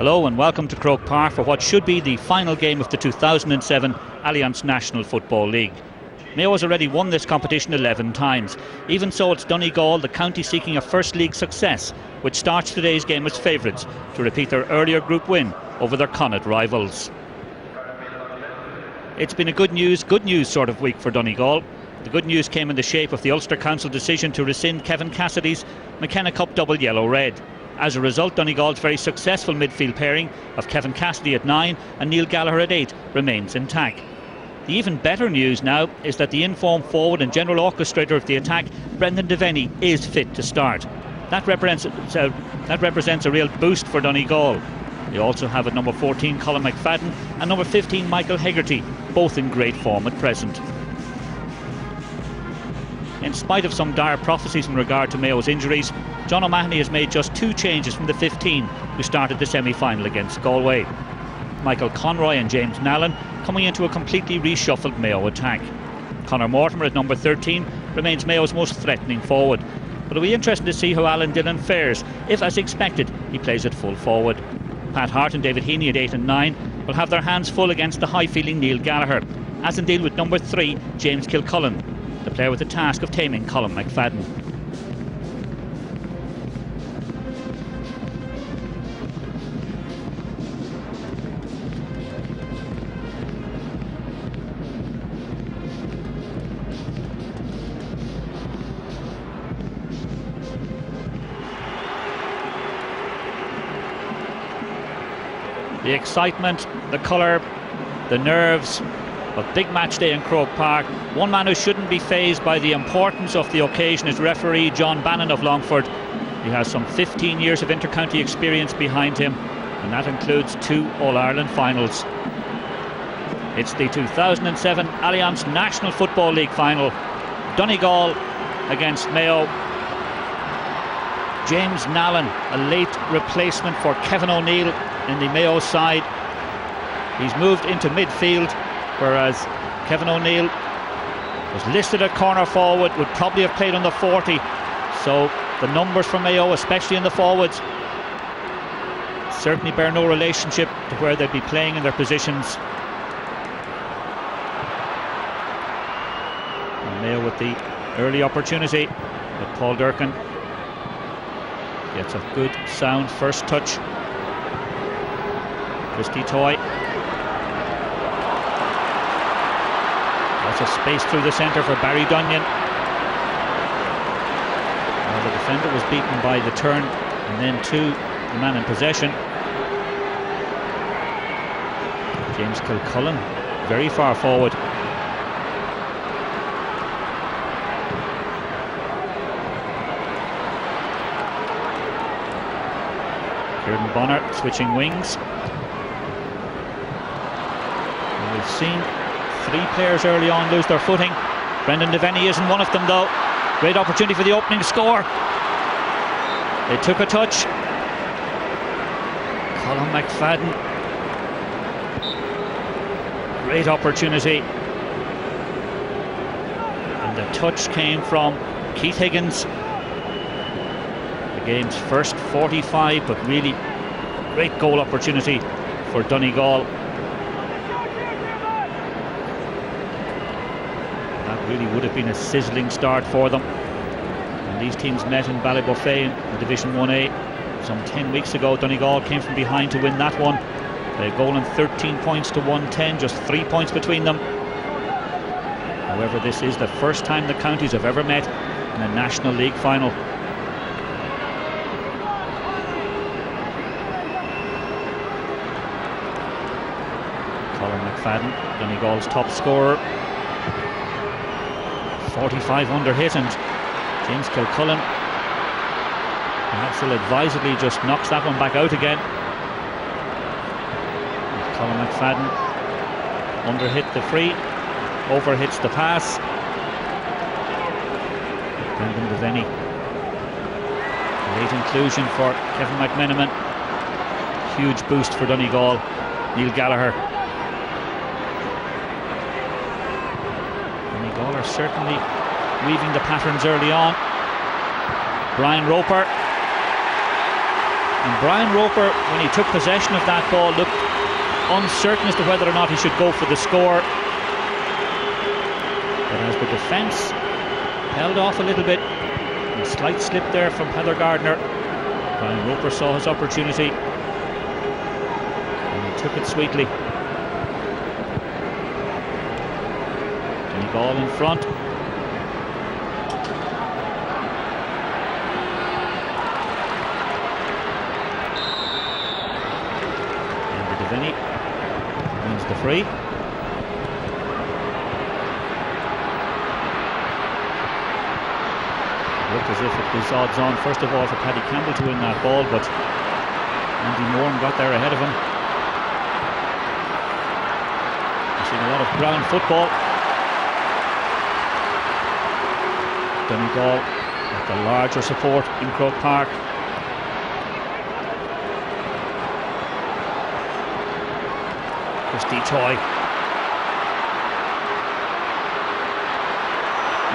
Hello and welcome to Croke Park for what should be the final game of the 2007 Allianz National Football League. Mayo has already won this competition 11 times. Even so, it's Donegal, the county seeking a first league success, which starts today's game as favourites to repeat their earlier group win over their Connacht rivals. It's been a good news sort of week for Donegal. The good news came in the shape of the Ulster Council decision to rescind Kevin Cassidy's McKenna Cup double yellow-red. As a result, Donegal's very successful midfield pairing of Kevin Cassidy at 9 and Neil Gallagher at 8 remains intact. The even better news now is that the informed forward and general orchestrator of the attack, B Devenney, is fit to start. That represents a real boost for Donegal. They also have at number 14 Colin McFadden and number 15 Michael Hegarty, both in great form at present. In spite of some dire prophecies in regard to Mayo's injuries, John O'Mahony has made just 2 changes from the 15 who started the semi-final against Galway. Michael Conroy and James Nallen coming into a completely reshuffled Mayo attack. Conor Mortimer at number 13 remains Mayo's most threatening forward, but it'll be interesting to see how Alan Dillon fares if, as expected, he plays at full forward. Pat Harte and David Heaney at 8 and 9 will have their hands full against the high-feeling Neil Gallagher, as indeed with number 3 James Kilcullen, the player with the task of taming Colin McFadden. The excitement, the colour, the nerves of big match day in Croke Park. One man who shouldn't be fazed by the importance of the occasion is referee John Bannon of Longford. He has some 15 years of inter-county experience behind him, and that includes 2 All-Ireland finals. It's the 2007 Allianz National Football League final. Donegal against Mayo. James Nallen, a late replacement for Kevin O'Neill in the Mayo side. He's moved into midfield, whereas Kevin O'Neill was listed at corner forward, would probably have played on the 40. So the numbers for Mayo, especially in the forwards, certainly bear no relationship to where they'd be playing in their positions. And Mayo with the early opportunity, but Paul Durcan gets a good sound first touch. Christy Toye. Lots of space through the centre for Barry Dunnion. Well, the defender was beaten by the turn and then to the man in possession. James Kilcullen very far forward. Kieran Bonner switching wings. And we've seen 3 players early on lose their footing. B Devenney isn't one of them though. Great opportunity for the opening score. They took a touch. Colin McFadden. Great opportunity. And the touch came from Keith Higgins. The game's first 45, but really great goal opportunity for Donegal. That really would have been a sizzling start for them. And these teams met in Ballybofey in Division 1A some 10 weeks ago. Donegal came from behind to win that one. They goal in 13 points to 110, just 3 points between them. However, this is the first time the counties have ever met in a National League final. Colin McFadden, Donegal's top scorer. 45 under hit, and James Kilcullen perhaps ill-advisedly just knocks that one back out again. Colin McFadden under hit the free, over hits the pass. B Devenney, late inclusion for Kevin McMenamin. Huge boost for Donegal. Neil Gallagher. Donegal are certainly weaving the patterns early on. Brian Roper. And Brian Roper, when he took possession of that ball, looked uncertain as to whether or not he should go for the score. But as the defence held off a little bit, a slight slip there from Heather Gardiner, Brian Roper saw his opportunity and he took it sweetly. Donegal in front. And B Devenney wins the free. Looked as if it was odds on first of all for Paddy Campbell to win that ball, but Andy Moran got there ahead of him. We've seen a lot of ground football. Donegal with the larger support in Croke Park. Toye.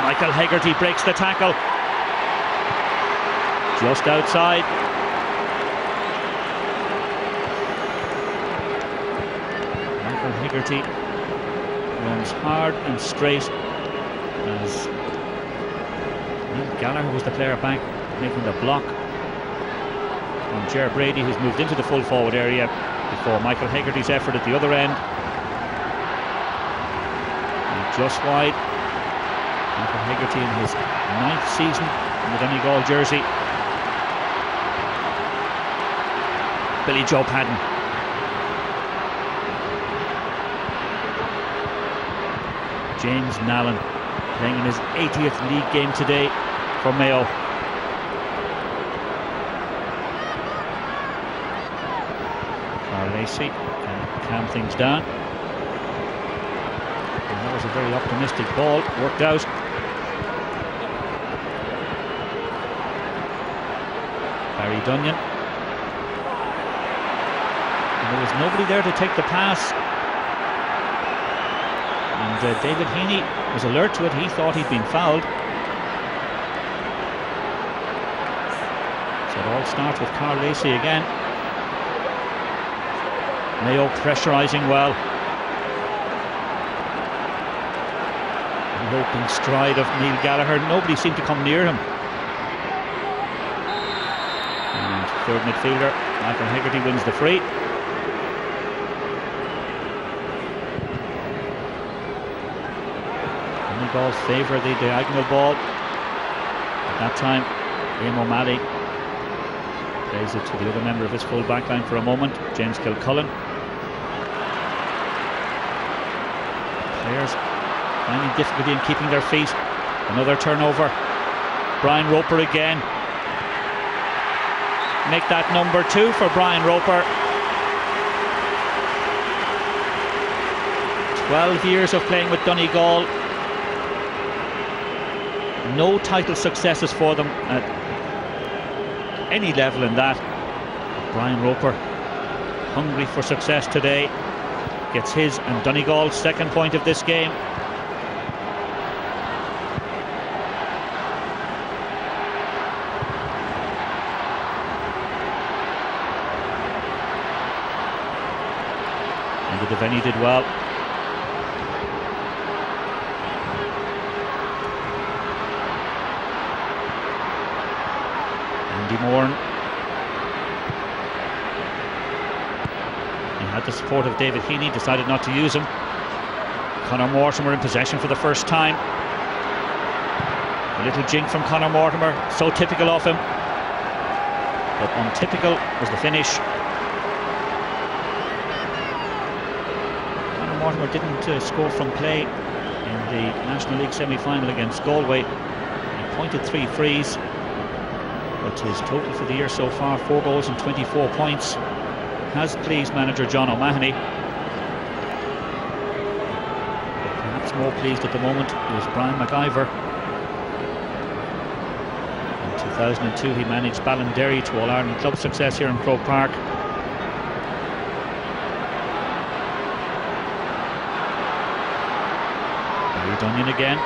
Michael Hegarty breaks the tackle. Just outside. Michael Hegarty runs hard and straight as Gallagher was the player back making the block on Ger Brady, who's moved into the full forward area before Michael Hegarty's effort at the other end. And just wide. Michael Hegarty in his 9th season in the Donegal jersey. Billy Joe Padden. James Nallen playing in his 80th league game today for Mayo. Lacey can calm things down. And that was a very optimistic ball, worked out. Barry Dunnion. And there was nobody there to take the pass. And David Heaney was alert to it. He thought he'd been fouled. So it all starts with Carl Lacey again. Mayo pressurising well. The opening stride of Neil Gallagher. Nobody seemed to come near him. And third midfielder Michael Hegarty wins the free. Donegal favour the diagonal ball. At that time, Liam O'Malley plays it to the other member of his full back line for a moment, James Kilcullen. Players finding difficulty in keeping their feet. Another turnover. Brian Roper again. Make that number 2 for Brian Roper. 12 years of playing with Donegal. No title successes for them at any level in that. Brian Roper, hungry for success today, gets his and Donegal's second point of this game. And B Devenney did well. Moran. He had the support of David Heaney, decided not to use him. Conor Mortimer in possession for the first time. A little jink from Conor Mortimer, so typical of him. But untypical was the finish. Conor Mortimer didn't score from play in the National League semi-final against Galway. He pointed 3 frees. But his total for the year so far, 4 goals and 24 points, has pleased manager John O'Mahony. But perhaps more pleased at the moment is Brian McIver. In 2002 he managed Ballinderry to All-Ireland club success here in Croke Park. Barry Dunnion again.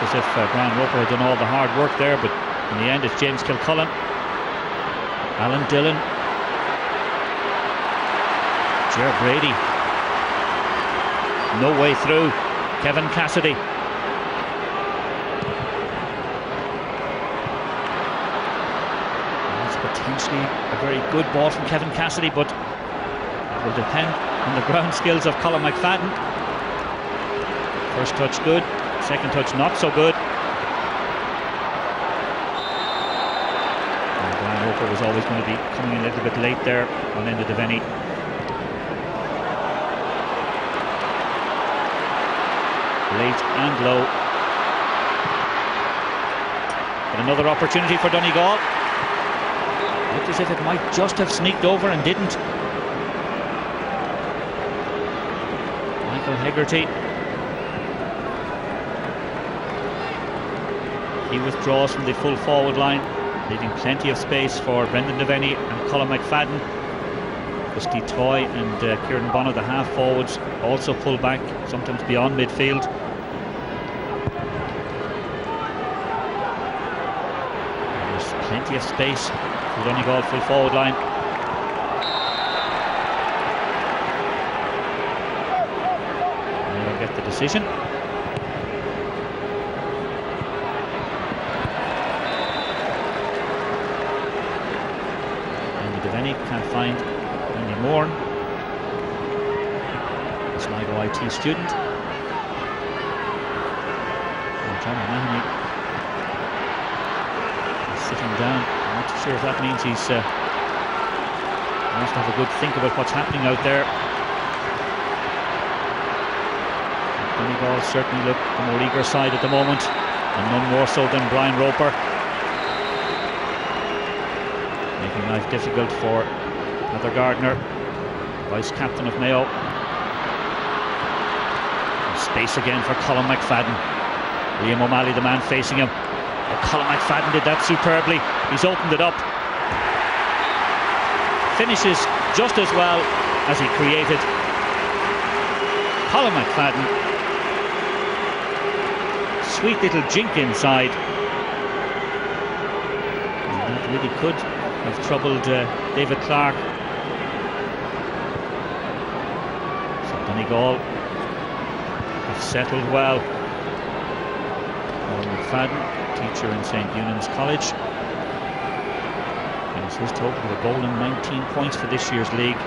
as if Brian Roper had done all the hard work there, but in the end it's James Kilcullen, Alan Dillon, Brady, no way through, Kevin Cassidy. That's potentially a very good ball from Kevin Cassidy, but it will depend on the ground skills of Colin McFadden. First touch good, second touch not so good. And Brian Roper was always going to be coming in a little bit late there on N Devenney. Late and low. But another opportunity for Donegal. Looked as if it might just have sneaked over and didn't. Hegarty. He withdraws from the full forward line, leaving plenty of space for Brendan Devenney and Colin McFadden. Rusty Toye and Kieran Bonner, the half forwards, also pull back, sometimes beyond midfield. There's plenty of space for Donegal full forward line. Get the decision. And Devenney can't find any Moran. Sligo IT student. And John O'Mahony is sitting down. I'm not too sure if that means he's wants to have a good think about what's happening out there. Donegal certainly look the more eager side at the moment, and none more so than Brian Roper, making life difficult for Heather Gardiner, vice captain of Mayo. And space again for Colin McFadden. Liam O'Malley, the man facing him. Oh, Colin McFadden did that superbly. He's opened it up. Finishes just as well as he created. Colin McFadden. Sweet little jink inside. And that really could have troubled David Clarke. So Donegal have settled well. Colin McFadden, teacher in St. Eunan's College. And his total of a golden 19 points for this year's league.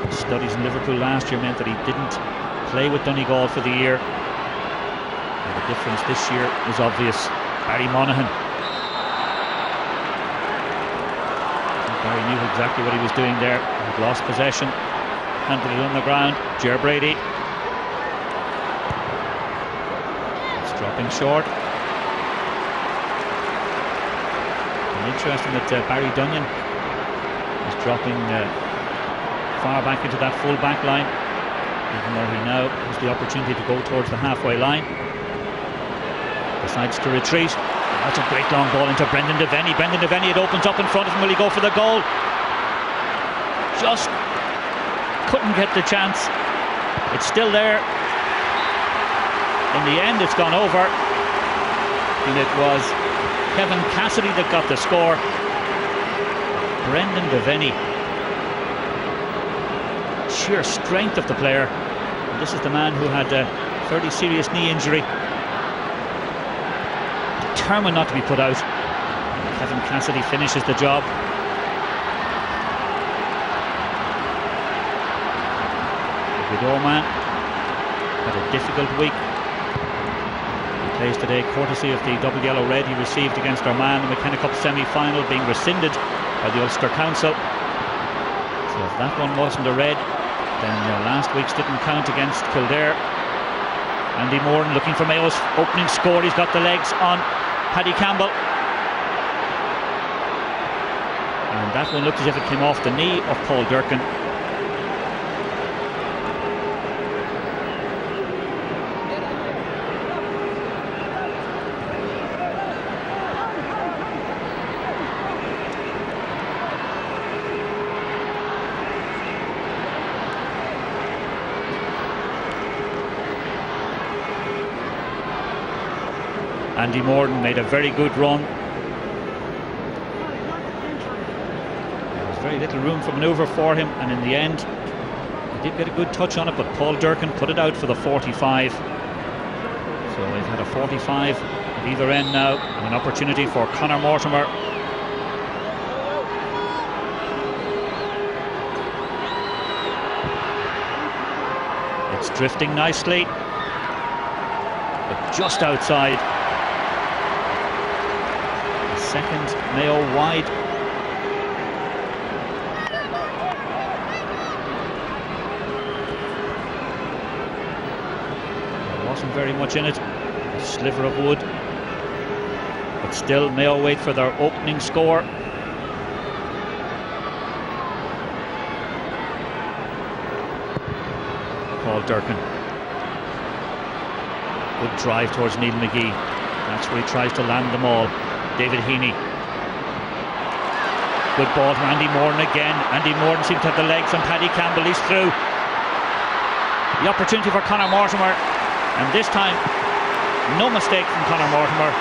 His studies in Liverpool last year meant that he didn't play with Donegal for the year. The difference this year is obvious. Barry Monaghan. Barry knew exactly what he was doing there. He lost possession, handled it on the ground. Brady. It's dropping short. And interesting that Barry Dunnion is dropping far back into that full back line, even though he now has the opportunity to go towards the halfway line. Decides to retreat. That's a great long ball into Brendan Devenney. Brendan Devenney, it opens up in front of him. Will he go for the goal? Just couldn't get the chance. It's still there. In the end, it's gone over. And it was Kevin Cassidy that got the score. Brendan Devenney. Sheer strength of the player. And this is the man who had a fairly serious knee injury. Determined not to be put out. Kevin Cassidy finishes the job. The Godot man had a difficult week. He plays today courtesy of the double yellow red he received against Armagh in the McKenna Cup semi-final, being rescinded by the Ulster Council. So if that one wasn't a red, then last week's didn't count against Kildare. Andy Moran looking for Mayo's opening score. He's got the legs on Paddy Campbell. And that one looked as if it came off the knee of Paul Durcan. Andy Moran made a very good run. There was very little room for manoeuvre for him, and in the end he did get a good touch on it, but Paul Durcan put it out for the 45. So we've had a 45 at either end now, and an opportunity for Conor Mortimer. It's drifting nicely, but just outside. The second Mayo wide. There wasn't very much in it, a sliver of wood, but still Mayo wait for their opening score. Paul Durcan. Good drive towards N McGee. That's where he tries to land them all. David Heaney. Good ball to Andy Moran again. Andy Moran seems to have the legs on Paddy Campbell. He's through. The opportunity for Conor Mortimer, and this time no mistake from Conor Mortimer.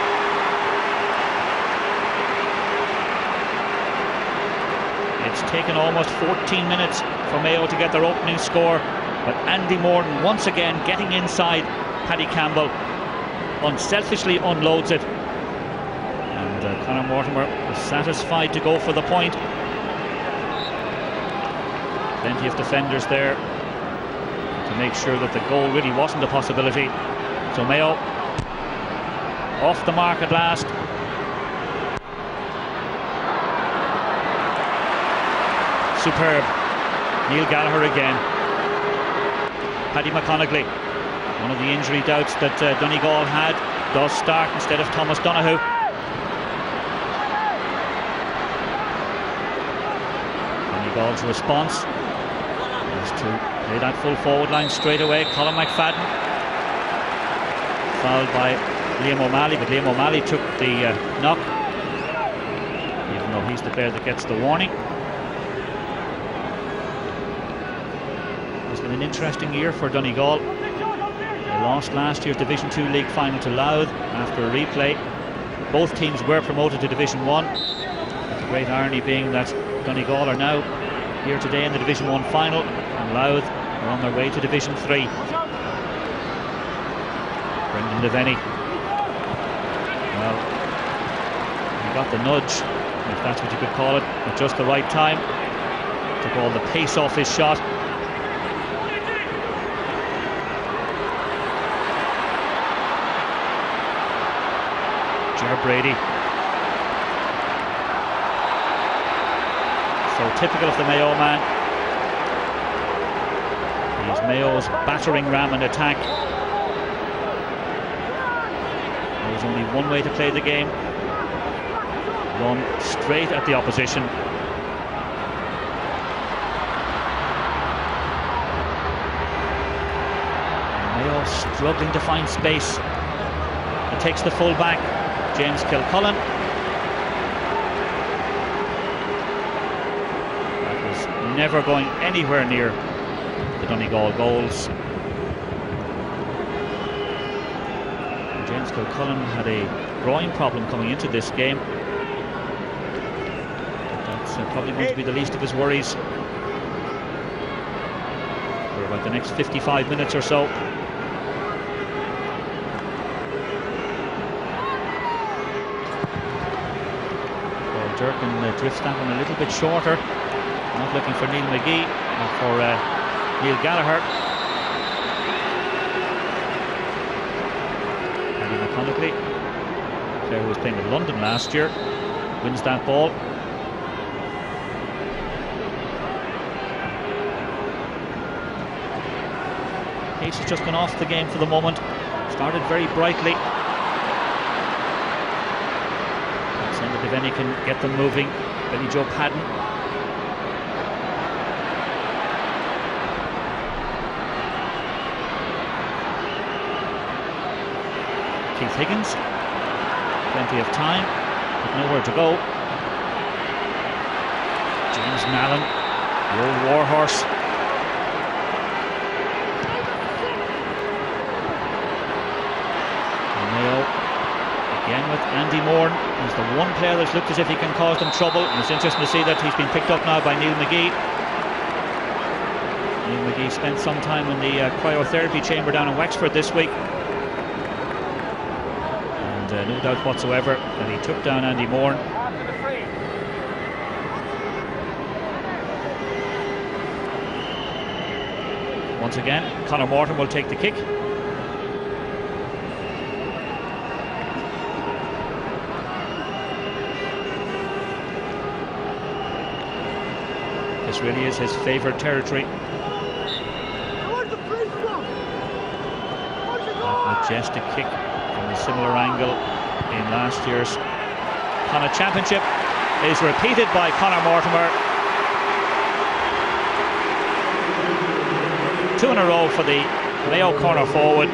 It's taken almost 14 minutes for Mayo to get their opening score, but Andy Moran once again getting inside Paddy Campbell, unselfishly unloads it, and Conor Mortimer was satisfied to go for the point. Plenty of defenders there to make sure that the goal really wasn't a possibility. So Mayo off the mark at last. Superb. Neil Gallagher again. Paddy McConagley, one of the injury doubts that Donegal had, does start instead of Thomas Donoghue. Donegal's response is to play that full forward line straight away. Colin McFadden fouled by Liam O'Malley, but Liam O'Malley took the knock, even though he's the player that gets the warning. It's been an interesting year for Donegal. They lost last year's Division 2 League final to Louth after a replay. Both teams were promoted to Division 1. The great irony being that Donegal are now here today in the Division 1 final, and Louth are on their way to Division 3. Brendan Devenney, well, he got the nudge, if that's what you could call it, at just the right time. Took all the pace off his shot. Brady. So typical of the Mayo man. He's Mayo's battering ram in attack. There's only one way to play the game. Run straight at the opposition. Mayo struggling to find space. It takes the full back, James Kilcullen. That was never going anywhere near the Donegal goals. And James Kilcullen had a groin problem coming into this game. That's probably going to be the least of his worries for about the next 55 minutes or so. Durcan drifts that one a little bit shorter. Not looking for N McGee, but for Neil Gallagher. Paddy McConagley, player who was playing with London last year, wins that ball. Pace has just gone off the game for the moment. Started very brightly. If any can get them moving. Benny Joe Padden. Keith Higgins. Plenty of time, but nowhere to go. James Nallen, the old warhorse. Mayo with Andy Moran. He's the one player that's looked as if he can cause them trouble, and it's interesting to see that he's been picked up now by N McGee. N McGee spent some time in the cryotherapy chamber down in Wexford this week, and no doubt whatsoever that he took down Andy Moran. Once again, Conor Morton will take the kick. This really is his favourite territory. That majestic kick from a similar angle in last year's Connacht Championship is repeated by Conor Mortimer. 2 in a row for the Mayo corner forward.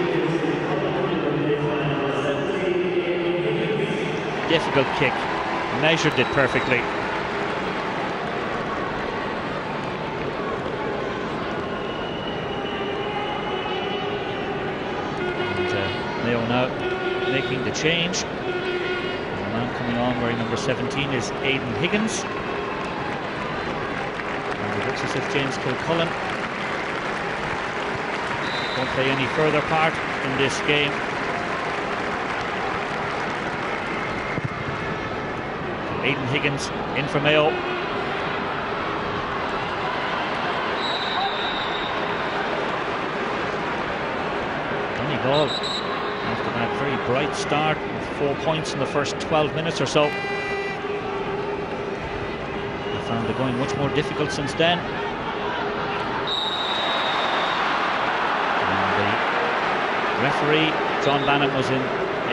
Difficult kick, measured it perfectly. Mayo now making the change. The man coming on wearing number 17 is A Higgins. And it looks as if James Kilcullen won't play any further part in this game. Aidan Higgins in for Mayo. Donegal, after that very bright start with 4 points in the first 12 minutes or so, they found it going much more difficult since then. And the referee, John Bannon, was in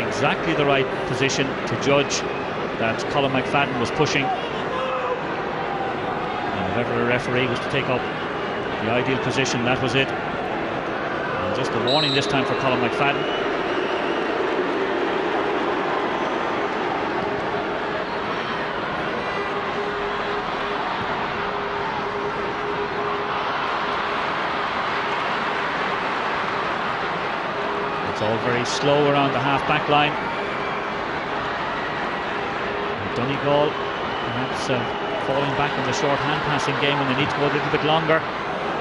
exactly the right position to judge that Colin McFadden was pushing. And whoever the referee was to take up the ideal position, that was it. And just a warning this time for Colin McFadden. It's all very slow around the half-back line. Donegal perhaps falling back in the short hand passing game when they need to go a little bit longer.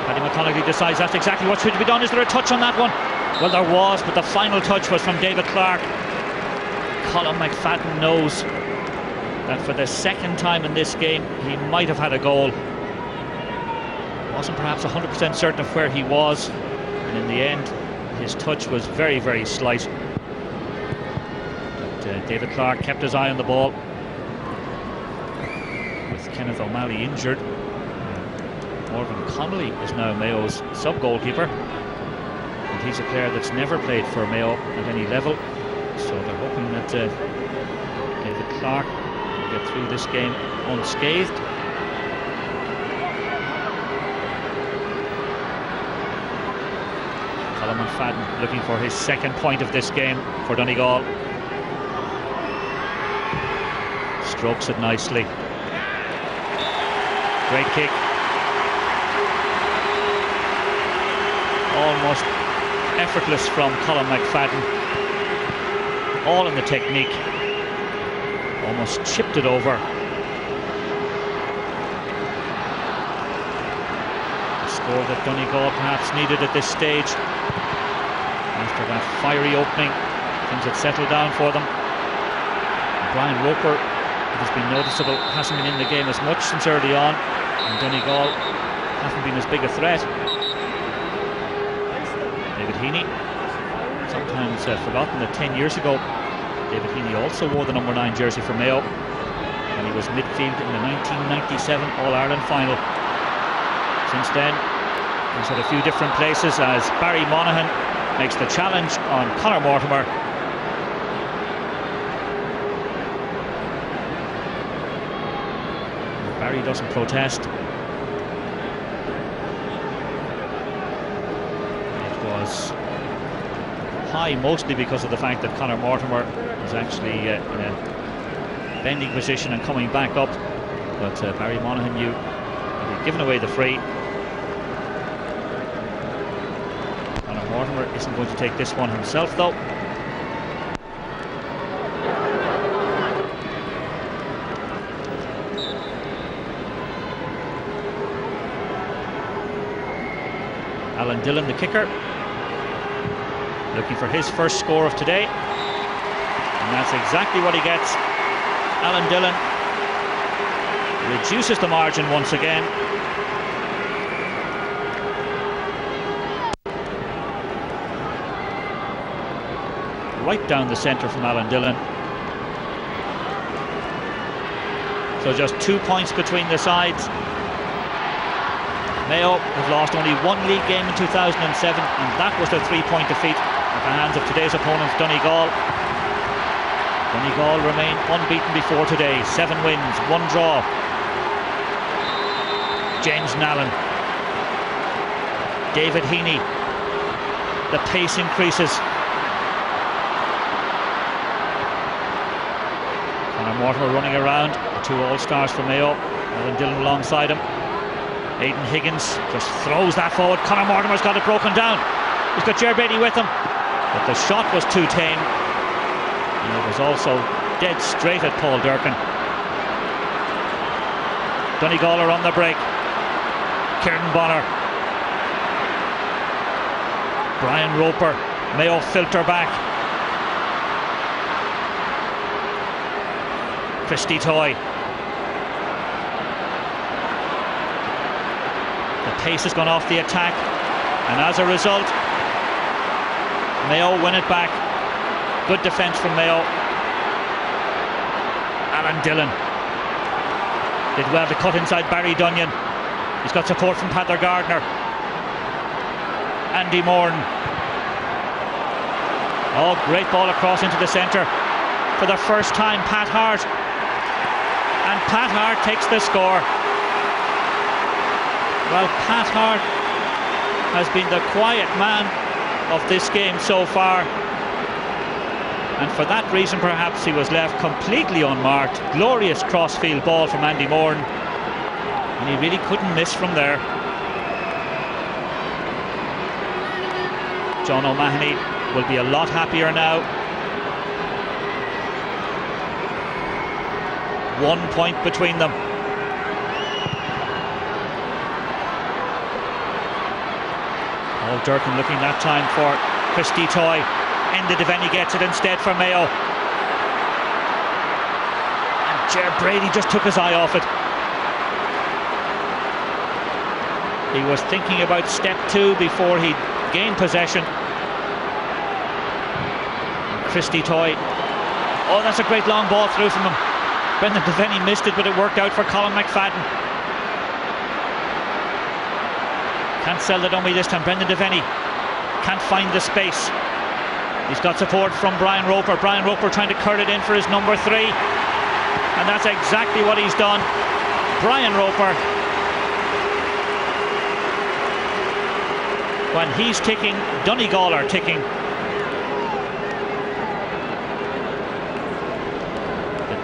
Paddy McConagley decides that's exactly what should be done. Is there a touch on that one? Well, there was, but the final touch was from David Clarke. Colin McFadden knows that for the second time in this game he might have had a goal. Wasn't perhaps 100% certain of where he was, and in the end his touch was very, very slight. But David Clarke kept his eye on the ball. Kenneth O'Malley injured. Morgan Connolly is now Mayo's sub-goalkeeper, and he's a player that's never played for Mayo at any level, so they're hoping that David Clarke will get through this game unscathed. Colin McFadden looking for his second point of this game for Donegal. Strokes it nicely. Great kick. Almost effortless from Colin McFadden. All in the technique. Almost chipped it over. A score that Donegal perhaps needed at this stage. After that fiery opening, things had settled down for them. Brian Roper, it has been noticeable, hasn't been in the game as much since early on. And Donegal haven't been as big a threat. David Heaney, sometimes forgotten that 10 years ago David Heaney also wore the number 9 jersey for Mayo, and he was midfield in the 1997 All-Ireland final. Since then he's had a few different places as Barry Monaghan makes the challenge on Conor Mortimer. Barry doesn't protest. It was high mostly because of the fact that Conor Mortimer was actually in a bending position and coming back up, but Barry Monaghan knew that he'd given away the free. Conor Mortimer isn't going to take this one himself though. Dillon, the kicker, looking for his first score of today, and that's exactly what he gets. Alan Dillon reduces the margin once again. Right down the centre from Alan Dillon. So just 2 points between the sides. Mayo have lost only one league game in 2007, and that was their 3-point defeat at the hands of today's opponents, Donegal. Donegal remain unbeaten before today. 7 wins, 1 draw. James Nallen, David Heaney. The pace increases. Mortimer running around, the 2 all-stars for Mayo, Alan Dillon alongside him. A Higgins just throws that forward. Conor Mortimer's got it broken down. He's got Brady with him, but the shot was too tame, and it was also dead straight at Paul Durcan. Donegal are on the break. Kieran Bonner, Brian Roper. Mayo filter back. Toye. The pace has gone off the attack, and as a result, Mayo win it back. Good defence from Mayo. Alan Dillon did well to cut inside Barry Dunnion. He's got support from Padden Gardiner. Andy Moran. Oh, great ball across into the centre. For the first time, Pat Harte. And Pat Harte takes the score. Well, Pat Harte has been the quiet man of this game so far, and for that reason perhaps he was left completely unmarked. Glorious crossfield ball from Andy Moran, and he really couldn't miss from there. John O'Mahony will be a lot happier now. 1 point between them. Oh, Durcan looking that time for Toye. N Devenney gets it instead for Mayo. And Brady just took his eye off it. He was thinking about step 2 before he gained possession. Toye. Oh, that's a great long ball through from him. Brendan Devenney missed it, but it worked out for Colin McFadden. Can't sell the dummy this time. Brendan Devenney can't find the space. He's got support from Brian Roper. Brian Roper trying to curl it in for his number 3. And that's exactly what he's done. Brian Roper, when he's ticking, Donegal are ticking.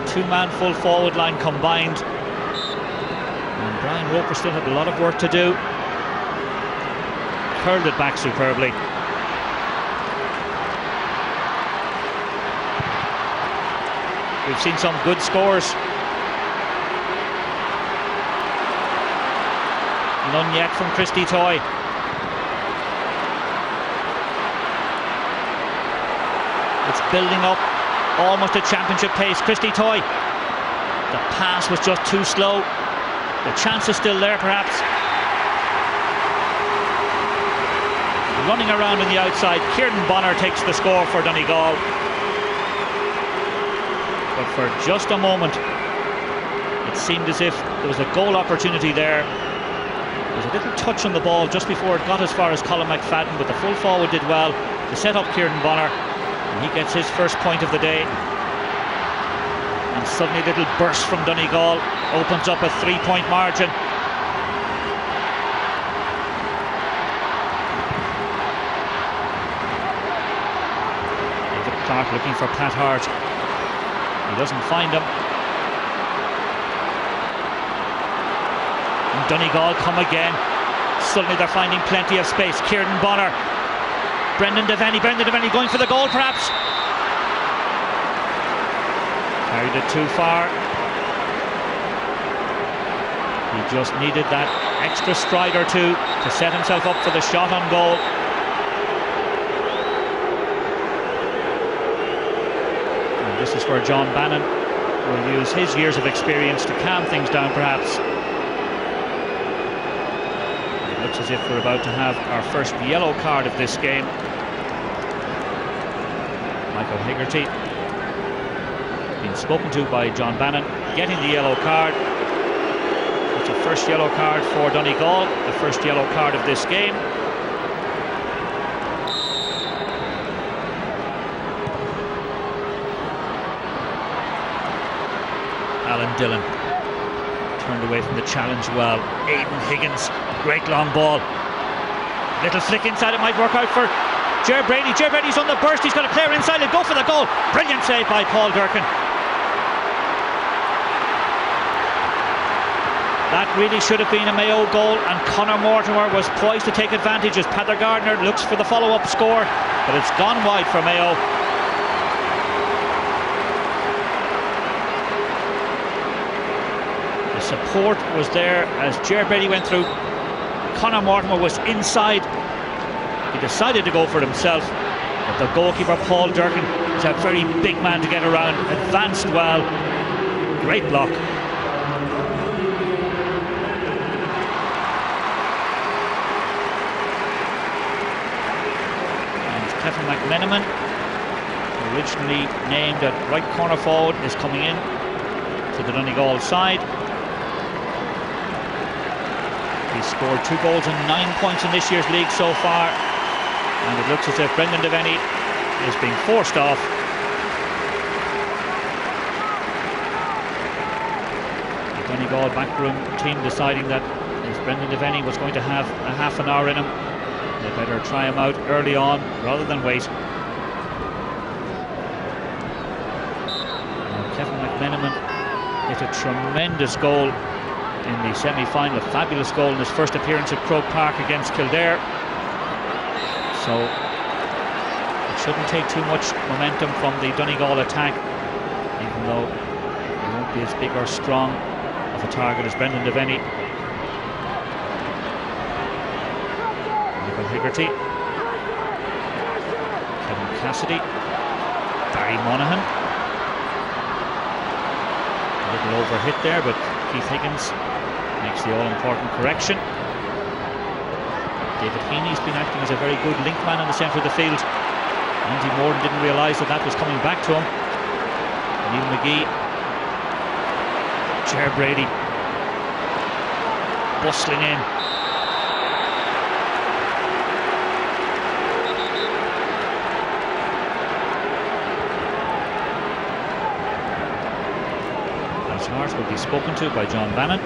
Two-man full forward line combined, and Brian Roper still had a lot of work to do. Curled it back superbly. We've seen some good scores. None yet from Toye. It's building up. Almost a championship pace. Toye. The pass was just too slow. The chance is still there, perhaps. Running around on the outside, Kieran Bonner takes the score for Donegal. But for just a moment, it seemed as if there was a goal opportunity there. There was a little touch on the ball just before it got as far as Colin McFadden, but the full forward did well to set up Kieran Bonner. He gets his first point of the day. And suddenly a little burst from Donegal opens up a 3-point margin. David Clarke looking for Pat Harte. He doesn't find him. And Donegal come again. Suddenly they're finding plenty of space. Kieran Bonner. Brendan Devenney going for the goal perhaps. Carried it too far. He just needed that extra stride or two to set himself up for the shot on goal. And this is where John Bannon will use his years of experience to calm things down, perhaps. It looks as if we're about to have our first yellow card of this game. Michael Hegarty, being spoken to by John Bannon, getting the yellow card. It's a first yellow card for Donegal, the first yellow card of this game. Dillon turned away from the challenge well. Aidan Higgins, great long ball. Little flick inside, it might work out for Brady. Brady's on the burst, he's got a player inside, he'll go for the goal. Brilliant save by Paul Durcan. That really should have been a Mayo goal, and Conor Mortimer was poised to take advantage as Padden Gardiner looks for the follow-up score, but it's gone wide for Mayo. Support was there as Brady went through. Conor Mortimer was inside. He decided to go for it himself, but the goalkeeper Paul Durcan is a very big man to get around. Advanced well. Great block. And Kevin McMenamin, originally named at right corner forward, is coming in to the Donegal side. He's scored 2 goals and 9 points in this year's league so far, and it looks as if Brendan Devenney is being forced off. The Donegal backroom team deciding that if Brendan Devenney was going to have a half an hour in him, they better try him out early on rather than wait. Now, Kevin McMenamin hit a tremendous goal in the semi-final, a fabulous goal in his first appearance at Croke Park against Kildare. So it shouldn't take too much momentum from the Donegal attack, even though he won't be as big or strong of a target as Brendan Devenney. Michael Hegarty, Kevin Cassidy, Barry Monaghan. A little overhit there, but Keith Higgins makes the all-important correction. David Heaney's been acting as a very good link man in the centre of the field. Andy Moran didn't realise that was coming back to him. N McGee, Brady, bustling in. Harte will be spoken to by John Bannon.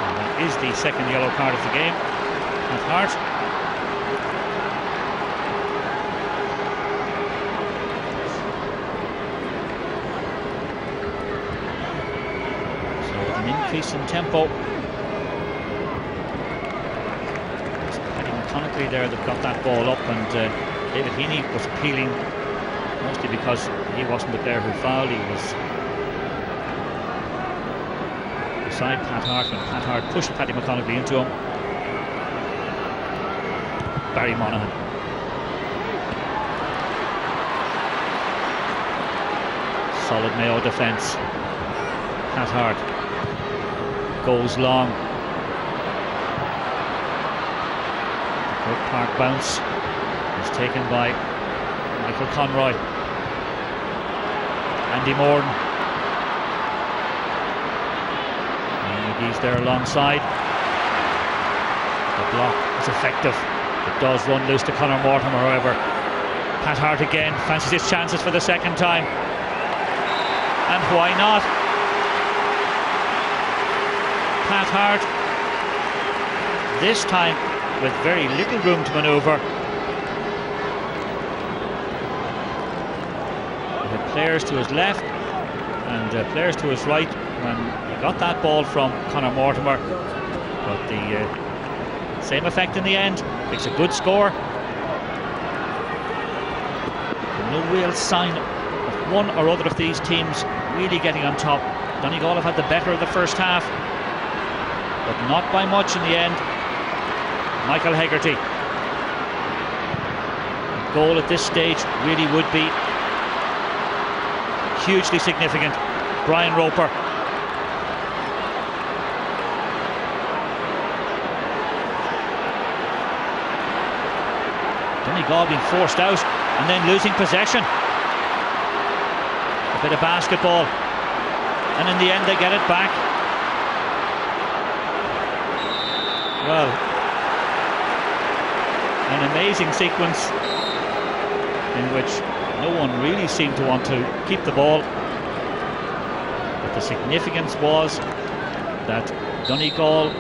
And that is the second yellow card of the game at Harte. So an increase in tempo. McConagley there that got that ball up, and David Heaney was appealing mostly because he wasn't the player who fouled. He was beside Pat Harte when Pat Harte pushed Paddy McConagley into him. Barry Monaghan. Solid Mayo defence. Pat Harte goes long. Croke Park bounce is taken by Michael Conroy. Andy Moran. N McGee's there alongside. The block is effective. It does run loose to Conor Mortimer, however. Pat Harte again fancies his chances for the second time. And why not? Pat Harte, this time with very little room to manoeuvre. He had players to his left and players to his right when he got that ball from Conor Mortimer, but the same effect in the end. It's a good score. No real sign of one or other of these teams really getting on top. Donegal have had the better of the first half, but not by much in the end. Michael Hegarty. A goal at this stage really would be hugely significant. Brian Roper. Donegal being forced out and then losing possession. A bit of basketball, and in the end they get it back. Well, an amazing sequence in which no one really seemed to want to keep the ball, but the significance was that Donegal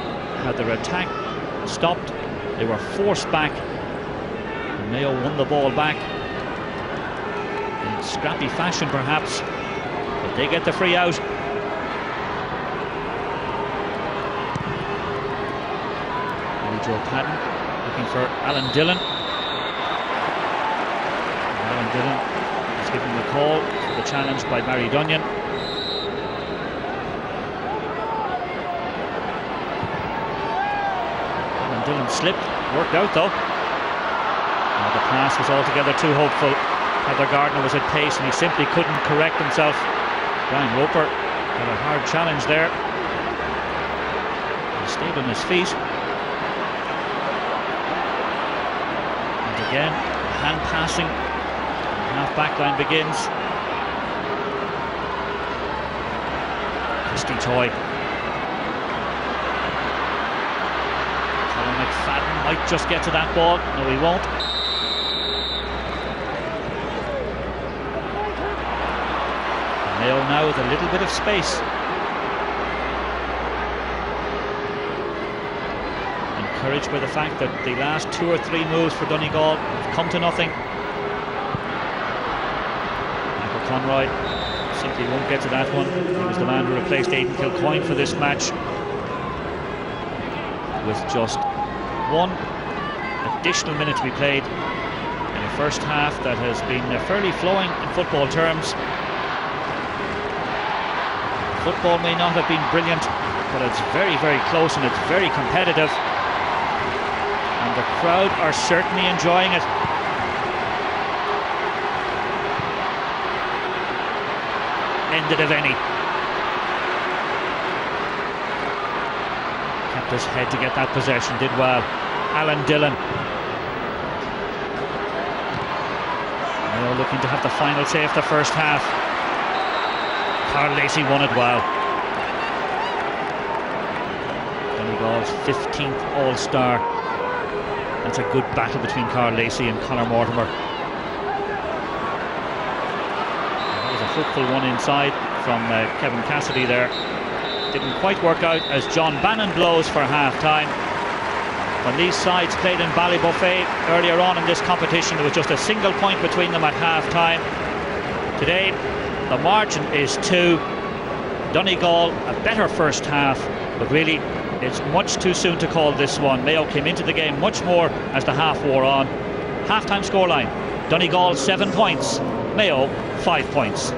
had their attack stopped, they were forced back, and Mayo won the ball back in scrappy fashion perhaps, but they get the free out. Joe Padden looking for Alan Dillon. Alan Dillon is given the call for the challenge by Barry Dunnion. Alan Dillon slipped, worked out though. The pass was altogether too hopeful. Heather Gardiner was at pace and he simply couldn't correct himself. Brian Roper got a hard challenge there. He stayed on his feet. Again, hand passing, half back line begins. Christy Toye. Colin McFadden might just get to that ball. No, he won't. Mayo now with a little bit of space. Encouraged by the fact that the last 2 or 3 moves for Donegal have come to nothing. Michael Conroy simply won't get to that one. He was the man who replaced Aidan Kilcullen for this match, with just 1 additional minute to be played in a first half that has been fairly flowing in football terms. Football may not have been brilliant, but it's very, very close and it's very competitive. And the crowd are certainly enjoying it. N Devenney kept his head to get that possession, did well. Alan Dillon. Mayo looking to have the final say of the first half. Lacey won it well. Donegal's 15th All-Star. That's a good battle between Carl Lacey and Conor Mortimer. That was a hopeful one inside from Kevin Cassidy there. Didn't quite work out as John Bannon blows for half-time. When these sides played in Ballybuffet earlier on in this competition, there was just a single point between them at half-time. Today, the margin is 2. Donegal a better first half, but really it's much too soon to call this one. Mayo came into the game much more as the half wore on. Half-time scoreline: Donegal 7 points, Mayo 5 points.